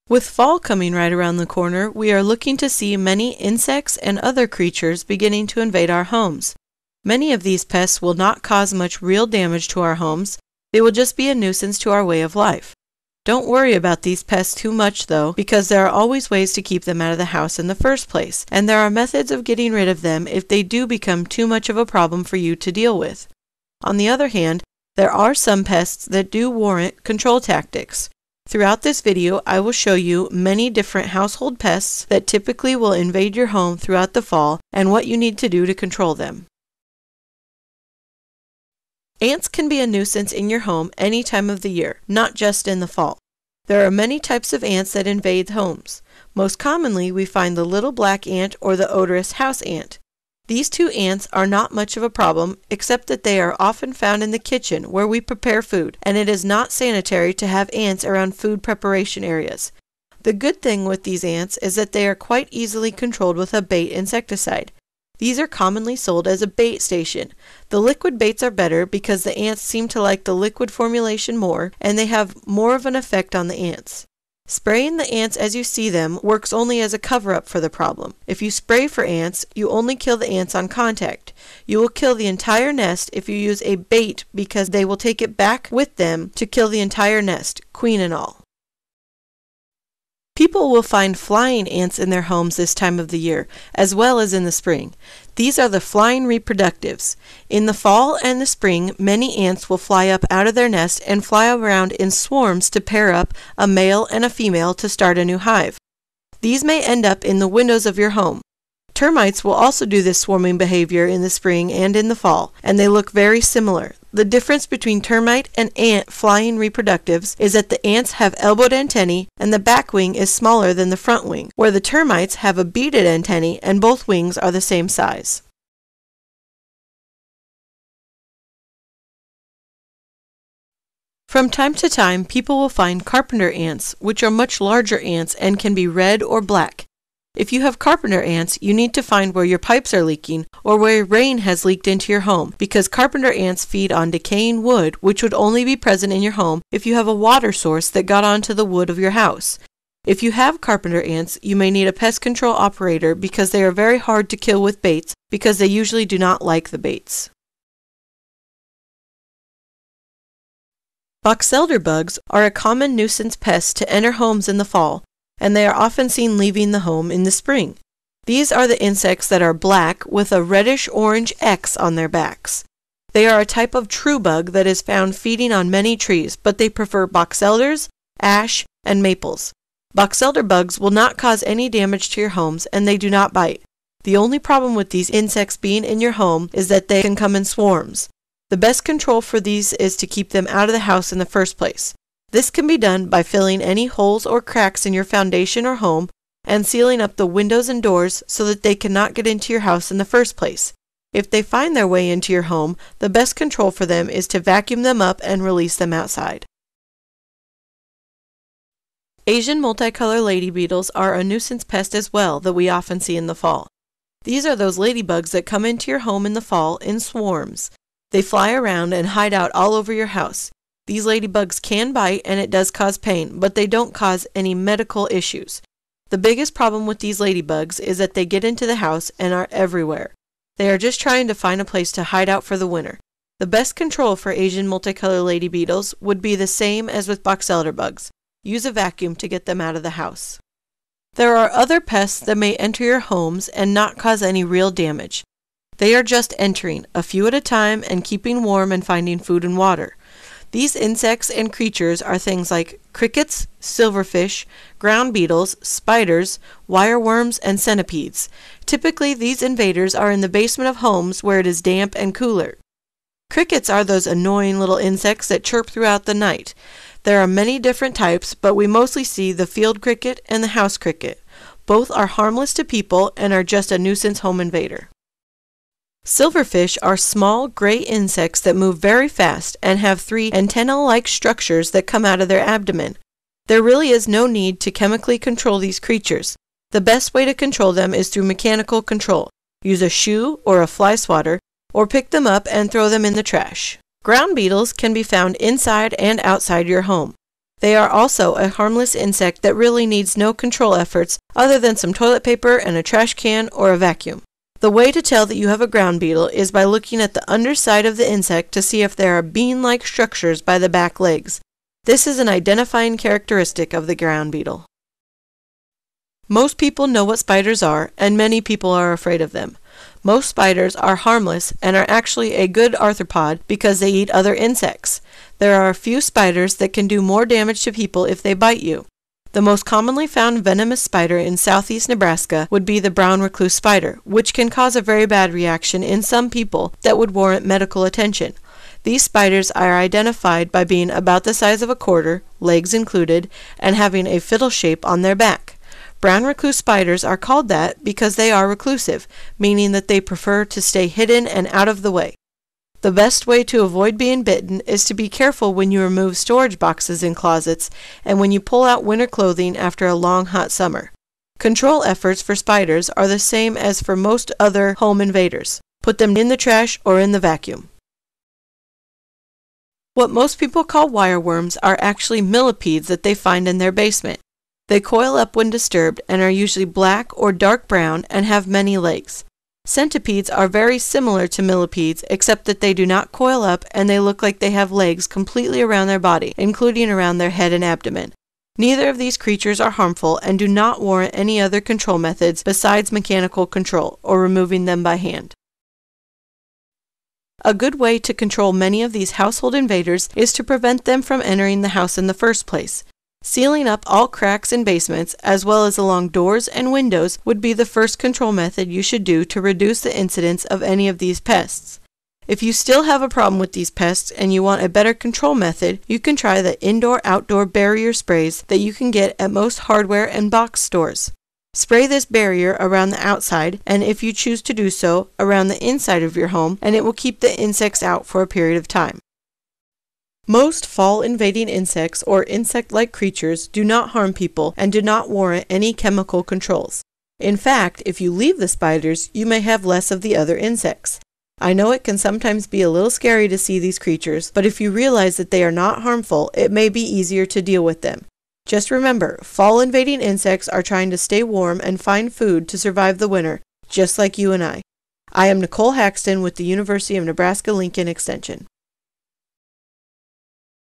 With fall coming right around the corner, we are looking to see many insects and other creatures beginning to invade our homes. Many of these pests will not cause much real damage to our homes. They will just be a nuisance to our way of life. Don't worry about these pests too much though, because there are always ways to keep them out of the house in the first place, and there are methods of getting rid of them if they do become too much of a problem for you to deal with. On the other hand, there are some pests that do warrant control tactics. Throughout this video, I will show you many different household pests that typically will invade your home throughout the fall and what you need to do to control them. Ants can be a nuisance in your home any time of the year, not just in the fall. There are many types of ants that invade homes. Most commonly, we find the little black ant or the odorous house ant. These two ants are not much of a problem, except that they are often found in the kitchen where we prepare food, and it is not sanitary to have ants around food preparation areas. The good thing with these ants is that they are quite easily controlled with a bait insecticide. These are commonly sold as a bait station. The liquid baits are better because the ants seem to like the liquid formulation more, and they have more of an effect on the ants. Spraying the ants as you see them works only as a cover-up for the problem. If you spray for ants, you only kill the ants on contact. You will kill the entire nest if you use a bait because they will take it back with them to kill the entire nest, queen and all. People will find flying ants in their homes this time of the year, as well as in the spring. These are the flying reproductives. In the fall and the spring, many ants will fly up out of their nest and fly around in swarms to pair up a male and a female to start a new hive. These may end up in the windows of your home. Termites will also do this swarming behavior in the spring and in the fall, and they look very similar. The difference between termite and ant flying reproductives is that the ants have elbowed antennae and the back wing is smaller than the front wing, where the termites have a beaded antennae and both wings are the same size. From time to time, people will find carpenter ants, which are much larger ants and can be red or black. If you have carpenter ants, you need to find where your pipes are leaking or where rain has leaked into your home, because carpenter ants feed on decaying wood, which would only be present in your home if you have a water source that got onto the wood of your house. If you have carpenter ants, you may need a pest control operator because they are very hard to kill with baits because they usually do not like the baits. Box elder bugs are a common nuisance pest to enter homes in the fall, and they are often seen leaving the home in the spring. These are the insects that are black with a reddish-orange X on their backs. They are a type of true bug that is found feeding on many trees, but they prefer box elders, ash, and maples. Box elder bugs will not cause any damage to your homes, and they do not bite. The only problem with these insects being in your home is that they can come in swarms. The best control for these is to keep them out of the house in the first place. This can be done by filling any holes or cracks in your foundation or home and sealing up the windows and doors so that they cannot get into your house in the first place. If they find their way into your home, the best control for them is to vacuum them up and release them outside. Asian multicolored lady beetles are a nuisance pest as well that we often see in the fall. These are those ladybugs that come into your home in the fall in swarms. They fly around and hide out all over your house. These ladybugs can bite and it does cause pain, but they don't cause any medical issues. The biggest problem with these ladybugs is that they get into the house and are everywhere. They are just trying to find a place to hide out for the winter. The best control for Asian multicolored lady beetles would be the same as with box elder bugs. Use a vacuum to get them out of the house. There are other pests that may enter your homes and not cause any real damage. They are just entering, a few at a time, and keeping warm and finding food and water. These insects and creatures are things like crickets, silverfish, ground beetles, spiders, wireworms, and centipedes. Typically, these invaders are in the basement of homes where it is damp and cooler. Crickets are those annoying little insects that chirp throughout the night. There are many different types, but we mostly see the field cricket and the house cricket. Both are harmless to people and are just a nuisance home invader. Silverfish are small gray insects that move very fast and have 3 antenna-like structures that come out of their abdomen. There really is no need to chemically control these creatures. The best way to control them is through mechanical control. Use a shoe or a fly swatter, or pick them up and throw them in the trash. Ground beetles can be found inside and outside your home. They are also a harmless insect that really needs no control efforts other than some toilet paper and a trash can or a vacuum. The way to tell that you have a ground beetle is by looking at the underside of the insect to see if there are bean-like structures by the back legs. This is an identifying characteristic of the ground beetle. Most people know what spiders are, and many people are afraid of them. Most spiders are harmless and are actually a good arthropod because they eat other insects. There are a few spiders that can do more damage to people if they bite you. The most commonly found venomous spider in southeast Nebraska would be the brown recluse spider, which can cause a very bad reaction in some people that would warrant medical attention. These spiders are identified by being about the size of a quarter, legs included, and having a fiddle shape on their back. Brown recluse spiders are called that because they are reclusive, meaning that they prefer to stay hidden and out of the way. The best way to avoid being bitten is to be careful when you remove storage boxes in closets and when you pull out winter clothing after a long hot summer. Control efforts for spiders are the same as for most other home invaders. Put them in the trash or in the vacuum. What most people call wireworms are actually millipedes that they find in their basement. They coil up when disturbed and are usually black or dark brown and have many legs. Centipedes are very similar to millipedes except that they do not coil up and they look like they have legs completely around their body, including around their head and abdomen. Neither of these creatures are harmful and do not warrant any other control methods besides mechanical control or removing them by hand. A good way to control many of these household invaders is to prevent them from entering the house in the first place. Sealing up all cracks in basements, as well as along doors and windows, would be the first control method you should do to reduce the incidence of any of these pests. If you still have a problem with these pests and you want a better control method, you can try the indoor-outdoor barrier sprays that you can get at most hardware and box stores. Spray this barrier around the outside, and if you choose to do so, around the inside of your home, and it will keep the insects out for a period of time. Most fall-invading insects or insect-like creatures do not harm people and do not warrant any chemical controls. In fact, if you leave the spiders, you may have less of the other insects. I know it can sometimes be a little scary to see these creatures, but if you realize that they are not harmful, it may be easier to deal with them. Just remember, fall-invading insects are trying to stay warm and find food to survive the winter, just like you and I. I am Nicole Haxton with the University of Nebraska-Lincoln Extension.